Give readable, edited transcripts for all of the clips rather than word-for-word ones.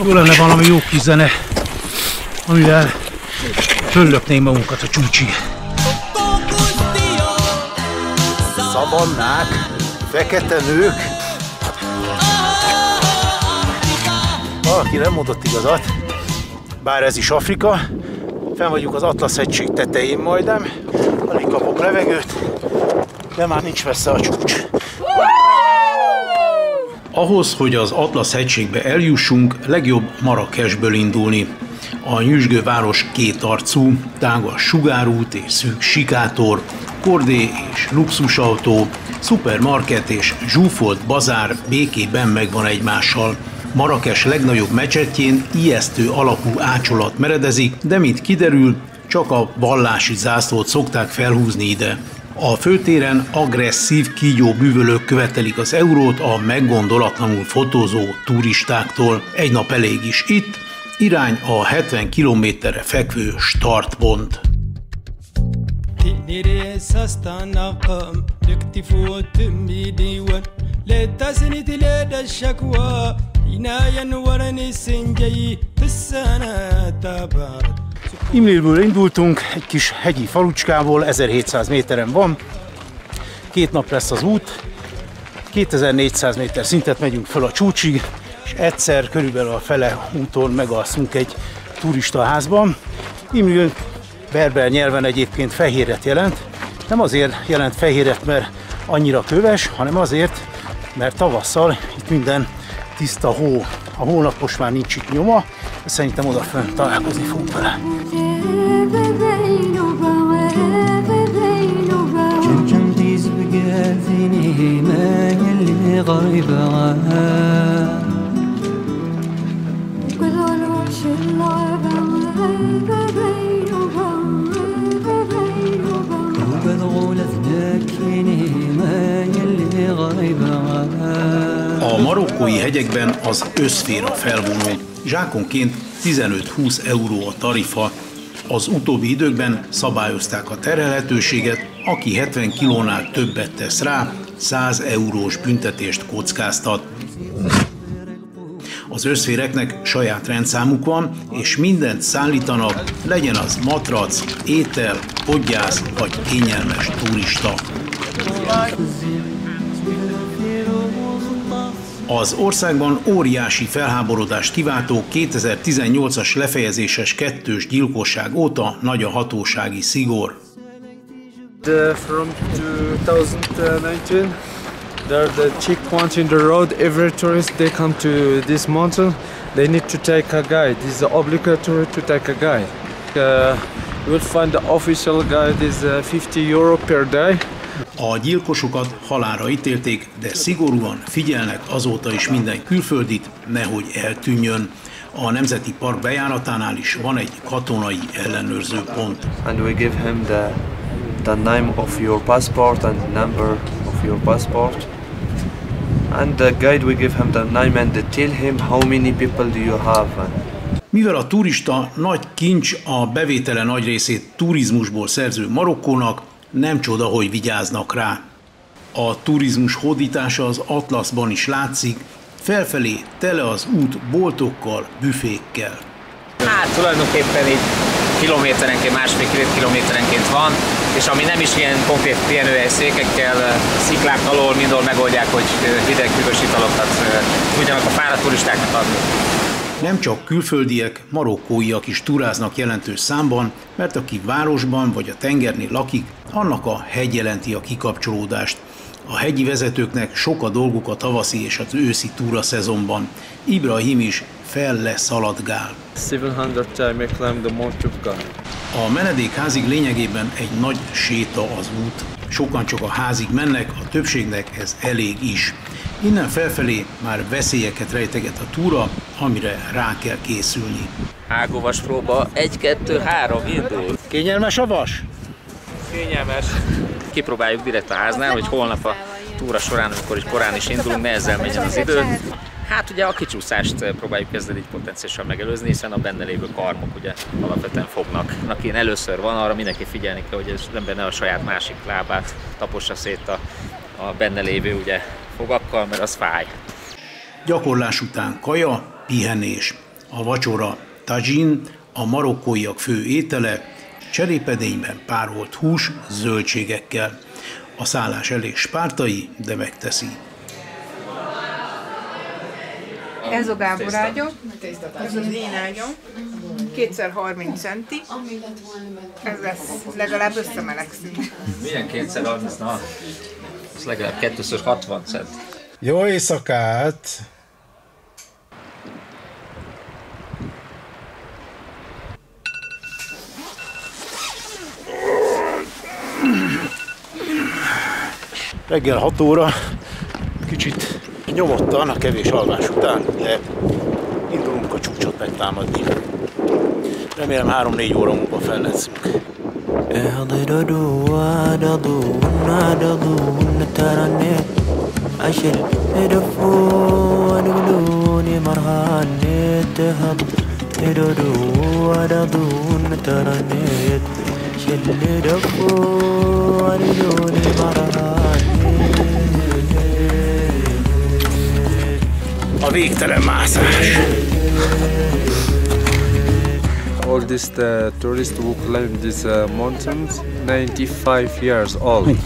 Jó lenne valami jó kis zene, amivel föllöknénk magunkat a csúcsig. Szavannák, fekete nők. Valaki nem mondott igazat, bár ez is Afrika. Fenn vagyunk az Atlasz-hegység tetején majdnem. Alig kapok levegőt, de már nincs messze a csúcs. Ahhoz, hogy az Atlasz-hegységbe eljussunk, legjobb Marrakesből indulni. A nyüzsgő város kétarcú, tágas sugárút és szűk sikátor, kordé és luxusautó, szupermarket és zsúfolt bazár békében megvan egymással. Marrakes legnagyobb mecsetjén ijesztő alakú ácsolat meredezik, de mint kiderül, csak a vallási zászlót szokták felhúzni ide. A főtéren agresszív kígyóbűvölők követelik az eurót a meggondolatlanul fotózó turistáktól. Egy nap elég is itt, irány a 70 kilométerre fekvő startpont. Imléből indultunk, egy kis hegyi falucskából, 1700 méteren van. 2 nap lesz az út, 2400 méter szintet megyünk föl a csúcsig, és egyszer körülbelül a fele úton megalszunk egy turistaházban. Imlén berber nyelven egyébként fehéret jelent. Nem azért jelent fehéret, mert annyira köves, hanem azért, mert tavasszal itt minden tiszta hó. A hónak most már nincs itt nyoma, de szerintem odafönn találkozni fogunk vele. A marokkói hegyekben az összféra felvonó. Zsákonként 15-20 euró a tarifa. Az utóbbi időkben szabályozták a terhelhetőséget, aki 70 kilónál többet tesz rá, 100 eurós büntetést kockáztat. Az összféreknek saját rendszámuk van, és mindent szállítanak, legyen az matrac, étel, podgyász vagy kényelmes turista. Az országban óriási felháborodást kiváltó 2018-as lefejezéses kettős gyilkosság óta nagy a hatósági szigor. From 2019, there are the checkpoints in the road. Every tourist they come to this mountain, they need to take a guide. This is obligatory to take a guide. You will find the official guide is 50 euro per day. A gyilkosokat halálra ítélték, de szigorúan figyelnek azóta is minden külföldit, nehogy eltűnjön. A Nemzeti Park bejáratánál is van egy katonai ellenőrző pont. And we give him the name of your passport and number of your passport. And the guide we give him the name and they tell him how many people do you have. Mivel a turista nagy kincs, a bevétele nagy részét turizmusból szerző Marokkónak, nem csoda, hogy vigyáznak rá. A turizmus hódítása az Atlaszban is látszik, felfelé tele az út boltokkal, büfékkel. Hát tulajdonképpen így kilométerenként, másfél-két kilométerenként van, és ami nem is ilyen konkrét pihenőhely székekkel, sziklák alól mindol megoldják, hogy hideg, hűvös italokat tudjanak a fáradt turistáknak adni. Nem csak külföldiek, marokkóiak is turáznak jelentős számban, mert aki városban vagy a tengernél lakik, annak a hegy jelenti a kikapcsolódást. A hegyi vezetőknek sok a dolguk a tavaszi és az őszi túraszezonban. Ibrahim is fel leszaladgál. 700 time I climb the Mount Tubqa. A menedékházig lényegében egy nagy séta az út. Sokan csak a házig mennek, a többségnek ez elég is. Innen felfelé már veszélyeket rejteget a túra, amire rá kell készülni. Ágóvas próba, 1, 2, 3, indul. Kényelmes a vas? Kényelmes. Kipróbáljuk direkt a háznál, hogy holnap a túra során, amikor is korán is indulunk, ne ezzel megyen az idő. Hát ugye a kicsúszást próbáljuk kezdeni így potenciálisan megelőzni, hiszen a benne lévő karmok ugye alapvetően fognak. Aki először van, arra mindenki figyelni kell, hogy az ember ne a saját másik lábát tapossa szét a benne lévő ugye fogakkal, mert az fáj. Gyakorlás után kaja, pihenés. A vacsora tajin, a marokkóiak fő étele, cserépedényben párolt hús zöldségekkel. A szállás elég spártai, de megteszi. Ez a Gábor ágya, ez az én ágyam, 2x30 centi, ez lesz, legalább összemelegszünk. Milyen 2x30? Na, ez legalább 2x60 cent. Jó éjszakát! Reggel 6 óra, kicsit nyomottan a kevés alvás után, de indulunk a csúcsot megtámadni. Remélem 3-4 óra múlva felleszünk. A végtelen mászás. All these tourists who climb these mountains, 95 years old.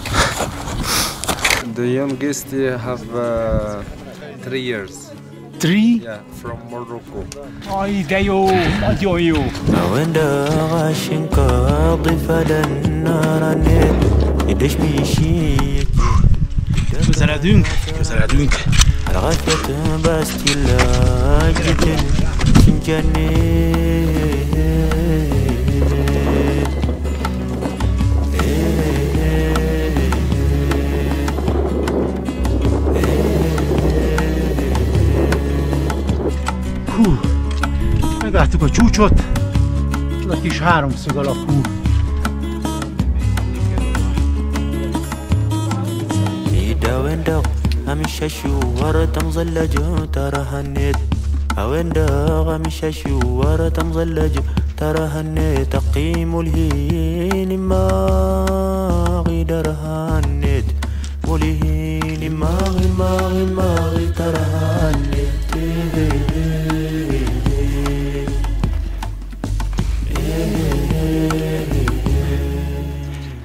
The youngest have 3 years. 3? Yeah, from Morocco. Aj, de jó, nagyon jó. Közeledünk, közeledünk. Megláttuk a csúcsot, a kis háromszög alakú. همش شوارة مزلجة ترى هنيت هوندا همش شوارة مزلجة ترى هنيت تقيم الهين ما غير هنيت والهين ما ترى هنيت.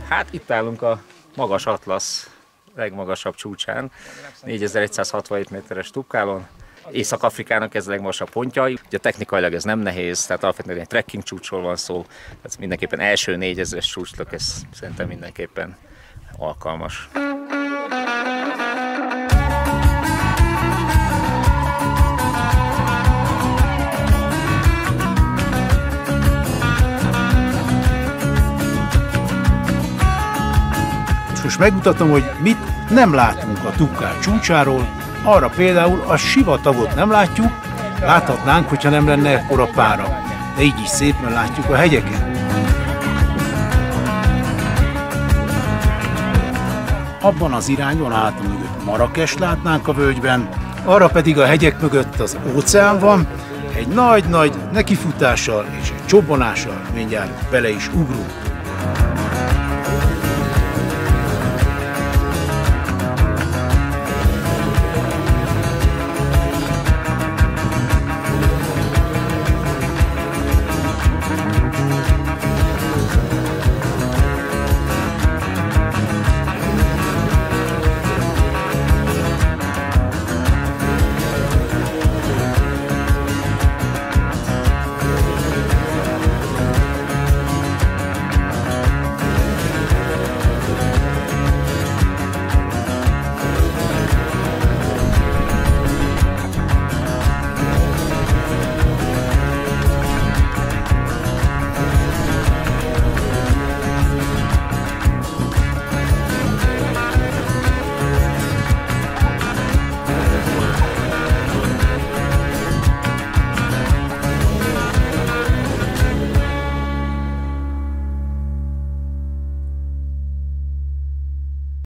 Hát itt állunk a magas Atlasz legmagasabb csúcsán, 4167 méteres Tukkálon. Észak-Afrikának ez a legmagasabb pontja. Ugye technikailag ez nem nehéz, tehát alapvetően egy trekking csúcsról van szó, tehát mindenképpen első 4000-es csúcsnak ez szerintem mindenképpen alkalmas. Most megmutatom, hogy mit nem látunk a Tukkál csúcsáról. Arra például a sivatagot nem látjuk, láthatnánk, hogyha nem lenne ekkora pára. De így is szép, mert látjuk a hegyeket. Abban az irányban a hátam mögött Marrakest látnánk a völgyben, arra pedig a hegyek mögött az óceán van, egy nagy-nagy nekifutással és egy csobbanással mindjárt bele is ugrunk.